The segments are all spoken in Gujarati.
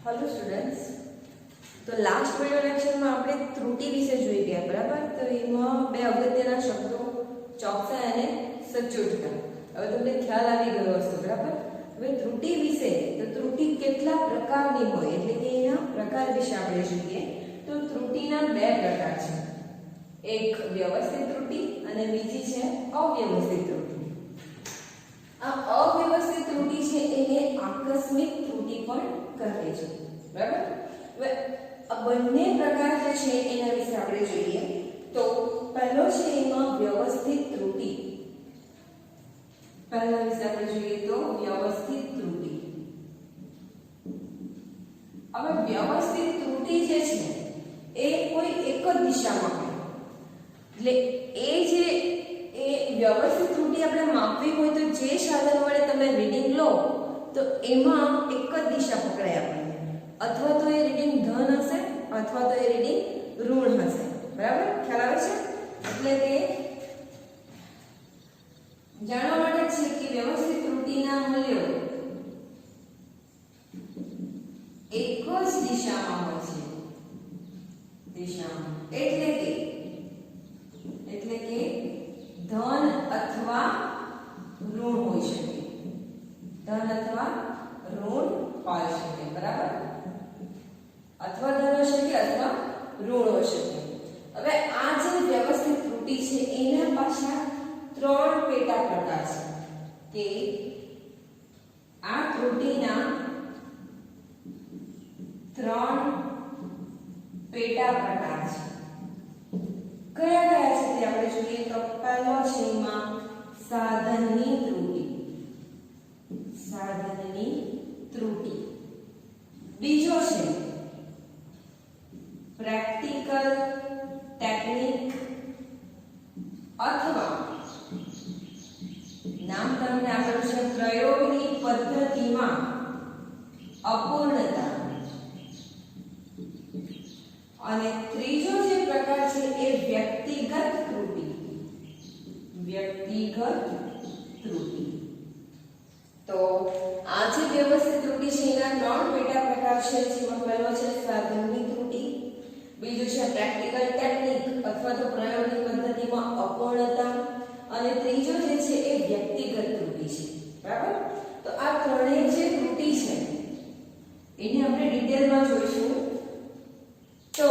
हेलो स्टूडेंट्स, तो लास्ट वीडियो लेक्चर में આપણે ત્રુટિ વિશે જોઈ ગયા, બરાબર? તો એમાં બે અગત્યના શબ્દો ચોકસાઈ અને સચોટતા. હવે તમને ખ્યાલ આવી ગયો હશે, બરાબર? હવે ત્રુટિ વિશે, તો ત્રુટિ કેટલા પ્રકારની હોય એટલે કે એના પ્રકાર વિશે આપણે જોઈએ. તો ત્રુટિના બે પ્રકાર છે, એક વ્યવસ્થિત ત્રુટિ અને બીજી છે અવ્યવસ્થિત ત્રુટિ. આ અવ્યવસ્થિત ત્રુટિ છે એને આકસ્મિક ત્રુટિ પણ કહે છે, બરાબર? હવે આ બંને પ્રકાર જે છે એના વિશે આપણે જોઈએ. તો પહેલો છે એમાં વ્યવસ્થિત ત્રુટિ. પહેલા વિશે આપણે જોઈએ તો વ્યવસ્થિત ત્રુટિ. હવે વ્યવસ્થિત ત્રુટિ જે છે એ કોઈ એક જ દિશામાં હોય, એટલે એ વ્યવસ્થિત ત્રુટિ આપણે માપવી હોય તો જે સાધન વડે તમે રીડિંગ લો તો એમાં એક જ દિશા પકડાય આપણને, અથવા તો એ રીડિંગ ધન હશે અથવા તો એ રીડિંગ ઋણ હશે, બરાબર? ખ્યાલ આવે છે? એટલે કે જાણવા માટે છે કે વ્યવસ્થિત ત્રુટિના મૂલ્યો એક જ દિશામાં હોય છે, દિશામાં એટલે કે ધન અથવા ઋણ હોઈ શકે, ધન અથવા ઋણ હોઈ શકે, બરાબર? અથવા ધન હોઈ શકે અથવા ઋણ હોઈ શકે. હવે આ જે વ્યવસ્થિત ત્રુટિ છે એના પાછળ ત્રણ પેટા પ્રકાર છે, કે આ ત્રુટિના ત્રણ પેટા પ્રકાર છે. કયા કયા છે તે આપણે જોઈએ. તો પહેલો છે એમાં સાધનની ત્રુટિ, સાધનની ત્રુટિ. બીજો છે પ્રેક્ટિકલ ટેકનિક અથવા નામ તમને આપેલું છે પ્રયોગની પદ્ધતિમાં અપૂર્ણતા. અને ત્રીજો જે પ્રકાર છે એ વ્યક્તિગત ત્રુટિ, વ્યક્તિગત ત્રુટિ. તો આ જે વ્યવસ્થિત ત્રુટિ છે એના ત્રણ પેટા પ્રકાર છે, જેમાં પહેલો છે સાધનની ત્રુટિ, બીજો છે પ્રેક્ટિકલ ટેકનિક અથવા તો પ્રયોગની પદ્ધતિમાં અપૂર્ણતા, અને ત્રીજો જે છે એ વ્યક્તિગત ત્રુટિ છે, બરાબર? તો આ ત્રણેય જે ત્રુટિ છે એને આપણે ડિટેલમાં જોઈશું. તો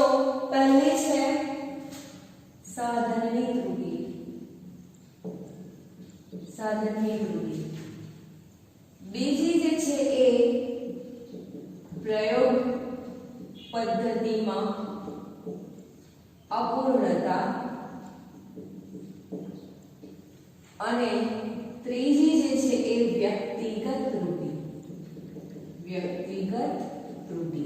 પહેલી છે સાધનની ત્રુટિ, સાધનની ત્રુટિ. બીજી જે છે એ પ્રયોગ પદ્ધતિમાં અપૂર્ણતા, અને ત્રીજી જે છે એ વ્યક્તિગત ત્રુટિ, વ્યક્તિગત ત્રુટિ.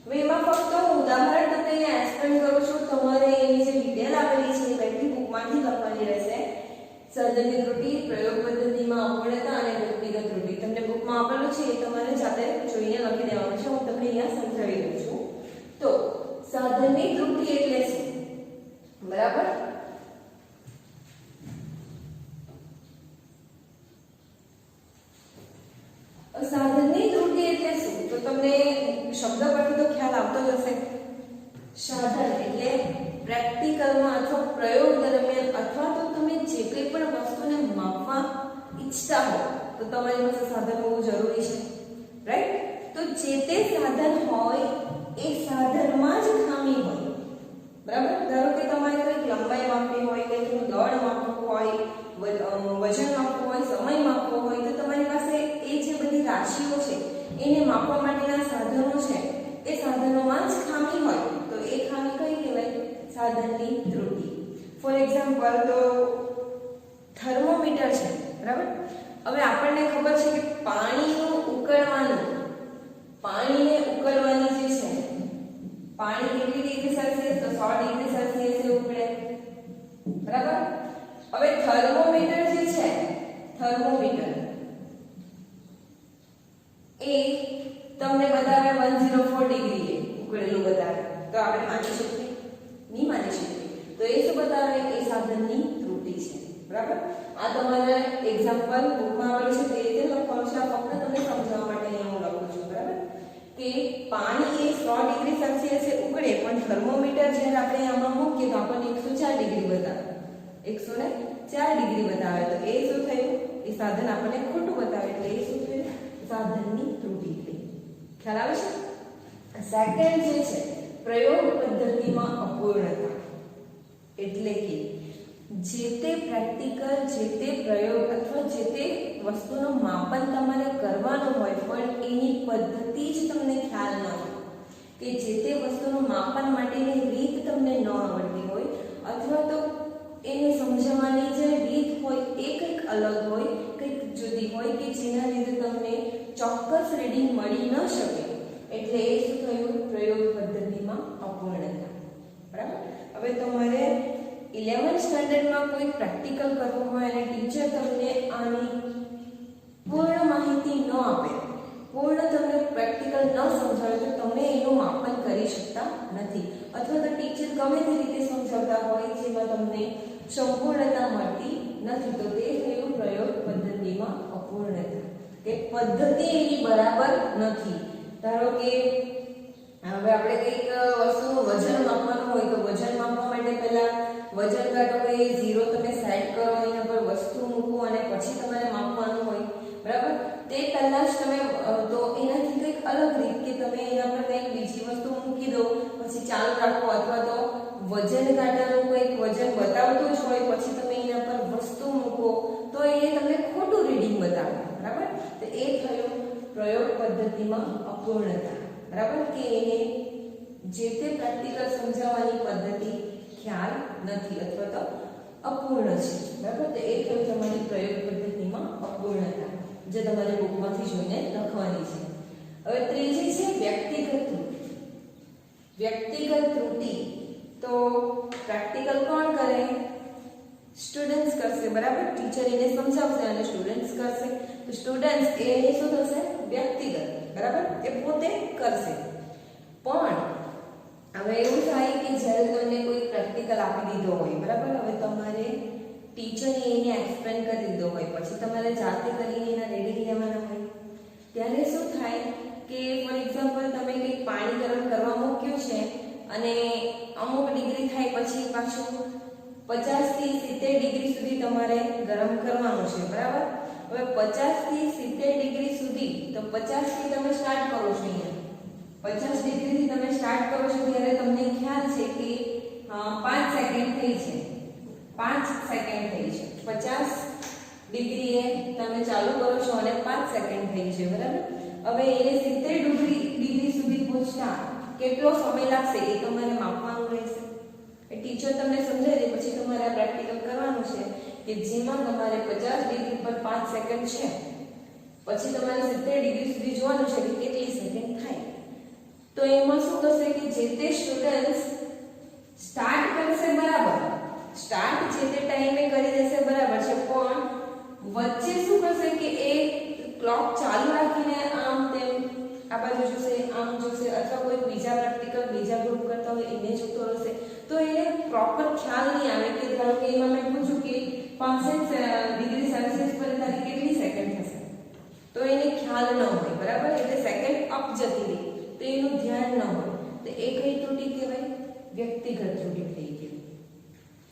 હવે એમાં ફક્ત હું ઉદાહરણ તમને અહીંયા એક્સપ્લેન કરું છું, તમારે એની જે ડિટેલ આપેલી છે એ બેઠી બુકમાંથી લખવાની રહેશે. સાધનની ત્રુટિ, પ્રયોગ પદ્ધતિમાં અપૂર્ણતા અને વ્યક્તિગત ત્રુટિ તમને બુકમાં આપેલું છે, એ તમારે જાતે જોઈને લખી દેવાનું છે. હું તમને અહીંયા સમજાવી દઉં છું. તો સાધનની ત્રુટિ એટલે શું, બરાબર? સાધનની ત્રુટિ એટલે શું, તો તમને શબ્દ પરથી તો ખ્યાલ આવતો જ હશે. સાધન એટલે પ્રેક્ટિકલમાં અથવા પ્રયોગ દરમિયાન અથવા તો તમે જે કંઈ પણ વસ્તુને માપવા ઈચ્છતા હો તો તમારી પાસે સાધન હોવું જરૂરી છે, રાઈટ? તો જે તે સાધન હોય એ સાધનમાં જ ખામી હોય, બરાબર? ધારો કે તમારે કંઈક લંબાઈ માપવી હોય, કંઈકનું દળ માપવું હોય, વજન માપવું હોય, સમય માપવો હોય, તો તમારી પાસે એ જે બધી રાશિઓ છે એને માપવા માટેના સાધનો છે, એ સાધનોમાં જ ખામી હોય તો એ ખામી કઈ કહેવાય? સાધનની ત્રુટિ. ફોર એક્ઝામ્પલ, તો થર્મોમીટર છે, બરાબર? હવે આપણને ખબર છે કે પાણીને ઉકળવાની જે છે, પાણી કેટલી ડિગ્રી સેલ્સિયસ? તો 100 ડિગ્રી સેલ્સિયસ ઉકળે, બરાબર? હવે થર્મોમીટર જે છે, થર્મોમીટર એ તમને બતાવે 104 ડિગ્રી ઉકળેલું બતાવે, તો આપણે માની શકીએ? નહીં માની શકીએ. તો એ શું બતાવે? એ સાધનની ત્રુટિ છે, બરાબર? આ તમારે એક્ઝામ્પલ બુકમાં આપેલું છે તે રીતે લખવાનું છે, ફક્ત તમને સમજાવવા માટે અહીંયા હું લખું છું, બરાબર? કે પાણી એ 100 ડિગ્રી સેલ્સિયસે ઉકળે પણ થર્મોમીટર જ્યારે આપણે આમાં મૂકીએ તો આપણને 104 ડિગ્રી બતાવે, 104 ડિગ્રી બતાવે. તો એ શું થયું? એ સાધન આપણને ખોટું બતાવે એટલે એ શું થયું? સાધનની ત્રુટિ થઈ. ખ્યાલ આવે છે? સેકન્ડ જે છે પ્રયોગ પદ્ધતિમાં અપૂર્ણતા, એટલે કે જે તે પ્રેક્ટિકલ, જે તે પ્રયોગ અથવા જે તે વસ્તુનું માપન તમારે કરવાનું હોય પણ એની પદ્ધતિ જ તમને ખ્યાલ ન હોય, કે જે તે વસ્તુનું માપન માટેની રીત તમને ન આવડતી હોય અથવા તો એને સમજાવવાની જે રીત હોય એ કંઈક અલગ હોય, કંઈક જુદી હોય કે જેના લીધે તમને ચોક્કસ રીડિંગ મળી ન શકે, એટલે એ શું થયું? પ્રયોગ પદ્ધતિમાં અપૂર્ણતા. બરાબર. હવે તમારે 11th સ્ટાન્ડર્ડમાં કોઈ પ્રેક્ટિકલ કરવું હોય અને ટીચર તમને આની પૂર્ણ માહિતી ન આપે, પૂર્ણ તમને પ્રેક્ટિકલ ન સમજાવે તો તમે એનું માપન કરી શકતા નથી, અથવા તો ટીચર ગમે તે રીતે સમજાવતા હોય જેમાં તમને સંપૂર્ણતા મળતી નથી, તો તે થયું પ્રયોગ પદ્ધતિમાં અપૂર્ણતા, કે પદ્ધતિ એની બરાબર નથી. ધારો કે હવે આપણે કંઈક વસ્તુનું વજન માપવાનું હોય તો વજન માપવા માટે પહેલા વજન કાંટો કે 0 તમે સેટ કરો, એના પર વસ્તુ મૂકો અને પછી તમારે માપવાનું હોય. બરાબર. તે પહેલા જ તમે તો એનાથી કંઈક અલગ રીત કે તમે એના પર કંઈક બીજી વસ્તુ મૂકી દો પછી ચાલુ રાખો, અથવા તો વજન કાંટાનું કંઈક વજન બતાવતું જ હોય પછી તમે એના પર વસ્તુ મૂકો તો એ તમને ખોટું રીડિંગ બતાવે. બરાબર. તો એ થયું પ્રયોગ પદ્ધતિમાં અપૂર્ણતા. બરાબર, કે એને જે તે પ્રેક્ટિકલ સમજાવવાની પદ્ધતિ ખ્યાલ નથી અથવા તો અપૂર્ણ છે. બરાબર. તો એ થયું તમારી પ્રયોગ પદ્ધતિમાં અપૂર્ણતા, જે તમારે બુકમાંથી જોઈને લખવાની છે. હવે ત્રીજી છે વ્યક્તિગત ત્રુટિ. વ્યક્તિગત ત્રુટિ તો પ્રેક્ટિકલ કોણ કરે? સ્ટુડન્ટ્સ કરશે. બરાબર. ટીચર એને સમજાવશે અને સ્ટુડન્ટ્સ કરશે. તો સ્ટુડન્ટ્સ એ શું થશે? વ્યક્તિગત. બરાબર, એ પોતે કરશે. પણ હવે એવું થાય કે જ્યારે તમને કોઈ પ્રેક્ટિકલ આપી દીધો હોય, બરાબર, હવે તમારે ટીચરે એને એક્સપ્લેન કરી દીધો હોય પછી તમારે જાતે કરીને એના રીડિંગ લેવાના હોય, ત્યારે શું થાય કે ફોર એક્ઝામ્પલ તમે કંઈક પાણી ગરમ કરવા મૂક્યું છે અને અમુક ડિગ્રી થાય પછી પાછું 50 થી 70 ડિગ્રી સુધી તમારે ગરમ કરવાનું છે. બરાબર. હવે 50 થી 70 ડિગ્રી સુધી, તો 50 થી તમે સ્ટાર્ટ કરો છો, અહીંયા 50 ડિગ્રી થી તમે સ્ટાર્ટ કરો છો ત્યારે તમને ખ્યાલ છે કે 5 સેકન્ડ થઈ છે, 5 સેકન્ડ થઈ છે. 50 ડિગ્રીએ તમે ચાલુ કરો છો અને 5 સેકન્ડ થઈ છે. બરાબર. હવે એને 70 ડિગ્રી સુધી પહોંચતા કેટલો સમય લાગશે એ તમારે માપવાનું રહેશે. ટીચર તમને સમજાવી દે પછી તમારે આ પ્રેક્ટિકલ કરવાનું છે કે જેમાં તમારે 50 ડિગ્રી પર 5 સેકન્ડ છે, પછી તમારે 70 ડિગ્રી સુધી જોવાનું છે કે કેટલી સેકન્ડ થાય. તો એમાં શું થશે કે જે તે સ્ટુડન્ટ્સ સ્ટાર્ટ કરશે, બરાબર, સ્ટાર્ટ જે તે ટાઈમે કરી દેશે, બરાબર છે, પણ વચ્ચે શું કરશે કે એ ક્લોક ચાલુ રાખીને આમ તેમ આ બાજુ જોશે, આમ જોશે, અથવા કોઈ બીજા પ્રેક્ટિકલ બીજા ગ્રુપ કરતા હોય એને જોતો રહેશે. તો એને પ્રોપર ખ્યાલ નહીં આવે કે ધારો કે એમાં મેં પૂછ્યું કે 65 ડિગ્રી સેલ્સિયસ પર તારી કેટલી સેકન્ડ થશે, તો એને ખ્યાલ ન હોય. બરાબર. એટલે સેકન્ડ અપ જતી રહી તો એનું ધ્યાન ન હોય, તો એ કઈ ત્રુટિ કહેવાય? વ્યક્તિગત ત્રુટિ થઈ ગઈ.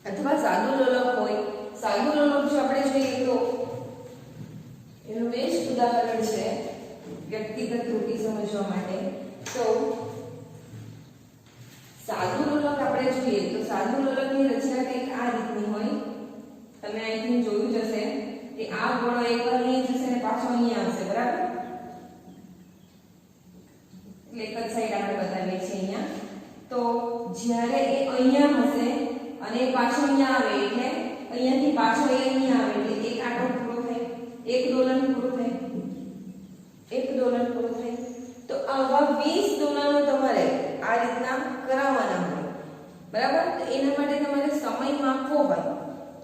અથવા સાદું લોલક હોય. સાદું લોલક જો આપણે જોઈએ તો એનું બેસ્ટ ઉદાહરણ છે વ્યક્તિગત ત્રુટિ સમજવા માટે. તો સાદું લોલક આપણે જોઈએ તો સાદું લોલકની રચના કંઈક આ રીતની હોય. તમે અહીંથી જોયું જ હશે કે આ ગોળો એકવાર અહીં જશે અને પાછો અહીંયા આવશે. બરાબર. એટલે એક જ સાઈડ આપણે બતાવીએ છીએ અહીંયા. તો જ્યારે એ અહીંયા હશે અને પાછો અહીંયા આવે એટલે અહીંયાથી પાછો એ અહીંયા આવે એટલે એક આંટો પૂરો થાય, એક દોલન પૂરું થાય, એક દોલન પૂરું થાય. તો આવા 20 દોલનો તમારે આ રીતના કરાવવાના હોય. બરાબર. તો એના માટે તમારે સમય માપવો હોય.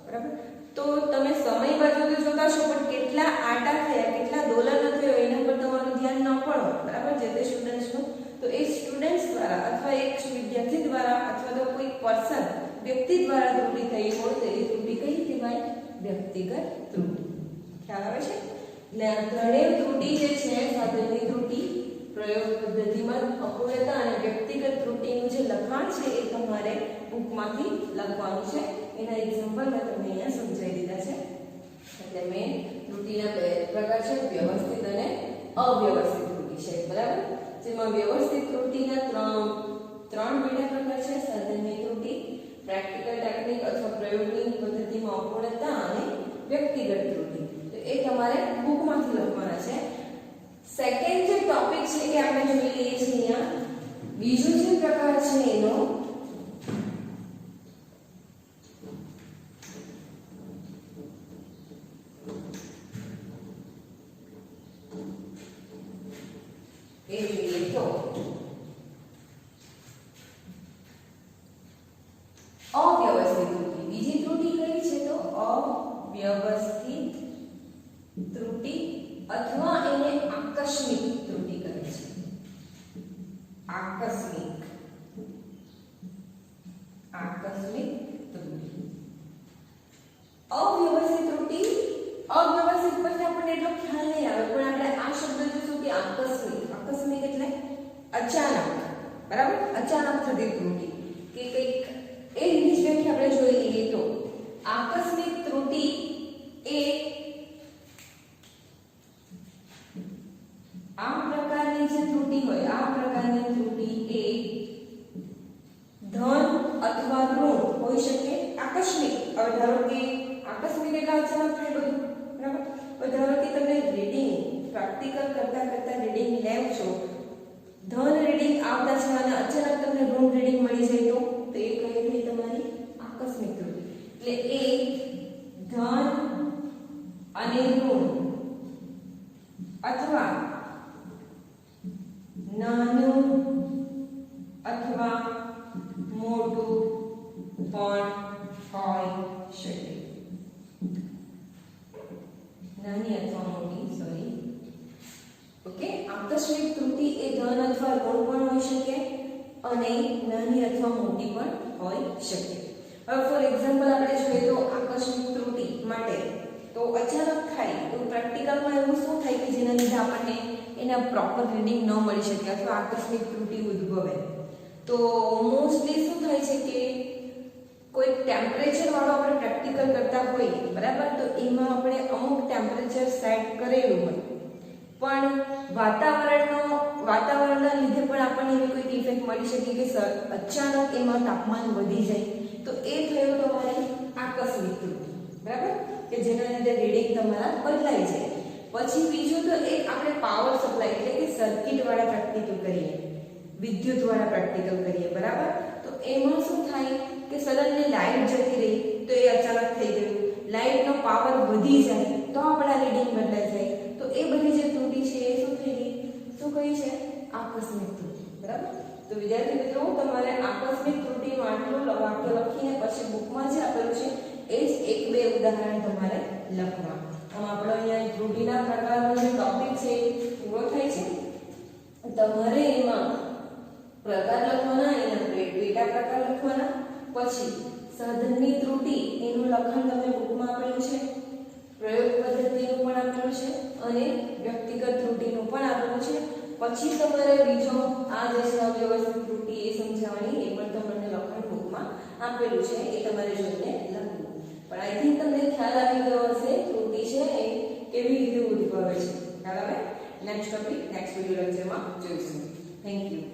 બરાબર. તો તમે સમય બાજુ તો જોતા છો પણ કેટલા આટા થયા, કેટલા દોલન થયો એના પર તમારું ધ્યાન ન પડો. બરાબર. જે તે સ્ટુડન્ટ્સનું, તો એ સ્ટુડન્ટ્સ દ્વારા અથવા એક વિદ્યાર્થી દ્વારા અથવા તો કોઈ પર્સન વ્યક્તિ દ્વારા ત્રુટિ થઈ હોય તો એ ત્રુટિ કઈ કહેવાય? વ્યક્તિગત ત્રુટિ. ખ્યાલ આવે છે? એટલે ત્રણેય ત્રુટિ જે છે સાધનની ત્રુટિ, પ્રયોગ પદ્ધતિમાં અપૂર્ણતા અને વ્યક્તિગત ત્રુટિનું જે લખાણ છે એ તમારે બુકમાંથી લખવાનું છે. એના એક્ઝામ્પલ મેં તમને અહીંયા સમજાવી દીધા છે. એટલે મેં ત્રુટિના બે પ્રકાર છે, વ્યવસ્થિત અને અવ્યવસ્થિત ત્રુટિ છે, બરાબર. જેમાં વ્યવસ્થિત ત્રુટિના ત્રણ બીજા પ્રકાર છે: સાધનની ત્રુટિ, પ્રેક્ટિકલ ટેકનિક અથવા પ્રયોગની પદ્ધતિમાં અપૂર્ણતા અને વ્યક્તિગત ત્રુટિ. તો એ તમારે બુકમાંથી લખવાના છે. સેકન્ડ જે ટોપિક છે એ આપણે જોઈ લઈએ છીએ અહીંયા. બીજો જે પ્રકાર છે એનો એ જોઈએ તો અવ્યવસ્થિત ત્રુટિ. બીજી ત્રુટિ કઈ છે તો અવ્યવસ્થિત ત્રુટિ અથવા એને આકસ્મિક ત્રુટિ કહે છે. આકસ્મિક ત્રુટિ. અવ્યવસ્થિત ત્રુટિ, અવ્યવસ્થિત પછી આપણને એટલો ખ્યાલ નહીં આવે, પણ આપણે આ શબ્દ જોઈશું કે આકસ્મિક. આકસ્મિક એટલે અચાનક, બરાબર. અચાનક થતી ત્રુટિ કે કંઈક એ રીતની વ્યાખ્યા આપણે જોઈ લઈએ તો આકસ્મિક ત્રુટિ એ આ પ્રકારની જે ત્રુટિ હોય, આ પ્રકારની ત્રુટિ એ ધન અથવા ઋણ હોઈ શકે. આકસ્મિક, હવે ધારો કે આકસ્મિક એટલે અચાનક થાય બધું, બરાબર. હવે ધારો કે તમે રીડિંગ પ્રેક્ટિકલ કરતા રીડિંગ લેવ છો, ધન રીડિંગ આવતા છે અને અચાનક તમને ઋણ રીડિંગ મળી જાય તો એ કઈ થઈ તમારી આકસ્મિક ત્રુટિ. એટલે એ ધન અને ઋણ અથવા નાનું અથવા મોટું પણ હોઈ શકે. નાની અથવા મોટી, સોરી, ઓકે. આકસ્મિક ત્રુટિ એ ધન અથવા ઋણ પણ હોઈ શકે અને નાની અથવા મોટી પણ હોઈ શકે. હવે ફોર એક્ઝામ્પલ આપણે જોઈએ તો આકસ્મિક ત્રુટિ માટે તો અચાનક થાય તો પ્રેક્ટિકલમાં એવું શું થાય કે જેના લીધે આપણને એના પ્રોપર રીડિંગ ન મળી શકે અથવા આકસ્મિક ત્રુટિ ઉદ્ભવે. તો મોસ્ટલી શું થાય છે કે કોઈ ટેમ્પરેચર વાળો આપણે પ્રેક્ટિકલ કરતા હોઈએ, બરાબર, તો એમાં આપણે અમુક ટેમ્પરેચર સેટ કરેલું હોય, પણ વાતાવરણના લીધે પણ આપણને એવી કોઈ ઇફેક્ટ મળી શકે કે અચાનક એમાં તાપમાન વધી જાય, તો એ થયું તમારી આકસ્મિક ત્રુટિ, બરાબર, કે જેના લીધે રીડિંગ તમારા બદલાઈ જાય. પછી બીજું તો એક આપણે પાવર સપ્લાય એટલે કે સર્કિટ વાળા પ્રેક્ટિકલ કરીએ, વિદ્યુત વાળા પ્રેક્ટિકલ કરીએ, બરાબર. તો એમાં શું થાય કે સડનલી લાઈટ જતી રહી તો એ અચાનક થઈ ગયું, લાઈટનો પાવર વધી જાય તો આપણા રીડિંગ બદલાઈ જાય. તો એ બધી જે ત્રુટિ છે એ શું થઈ ગઈ, શું કહી છે, આકસ્મિક ત્રુટિ, બરાબર. તો વિદ્યાર્થી મિત્રો, તમારે આકસ્મિક ત્રુટિનું આટલું વાક્ય લખીને પછી બુકમાં જે આપેલું છે એ જ એક બે ઉદાહરણ તમારે લખવા. આમ આપણો અહીંયા ત્રુટિના પ્રકારનો જે ટોપિક છે પૂરો થાય છે. તમારે એમાં પ્રકાર લખવાના, એના પેટા પ્રકાર લખવાના, પછી સાધનની ત્રુટિ એનું લખાણ તમને બુકમાં આપેલું છે, પ્રયોગ પદ્ધતિનું પણ આપેલું છે અને વ્યક્તિગત ત્રુટિનું પણ આપેલું છે. પછી તમારે બીજો આ જે છે અવ્યવસ્થિત ત્રુટિ એ સમજાવવાની, એ પણ તમને લખાણ બુકમાં આપેલું છે, એ તમારે જોઈને લખવું. પણ આઈ થિંક તમને ખ્યાલ આવી ગયો હશે ત્રુટિ છે એ કેવી રીતે ઉદ્ભવે છે. ખ્યાલ આવે? નેક્સ્ટ ટોપિક નેક્સ્ટ વિડિયો લેક્ચરમાં જોઈશું. Thank you.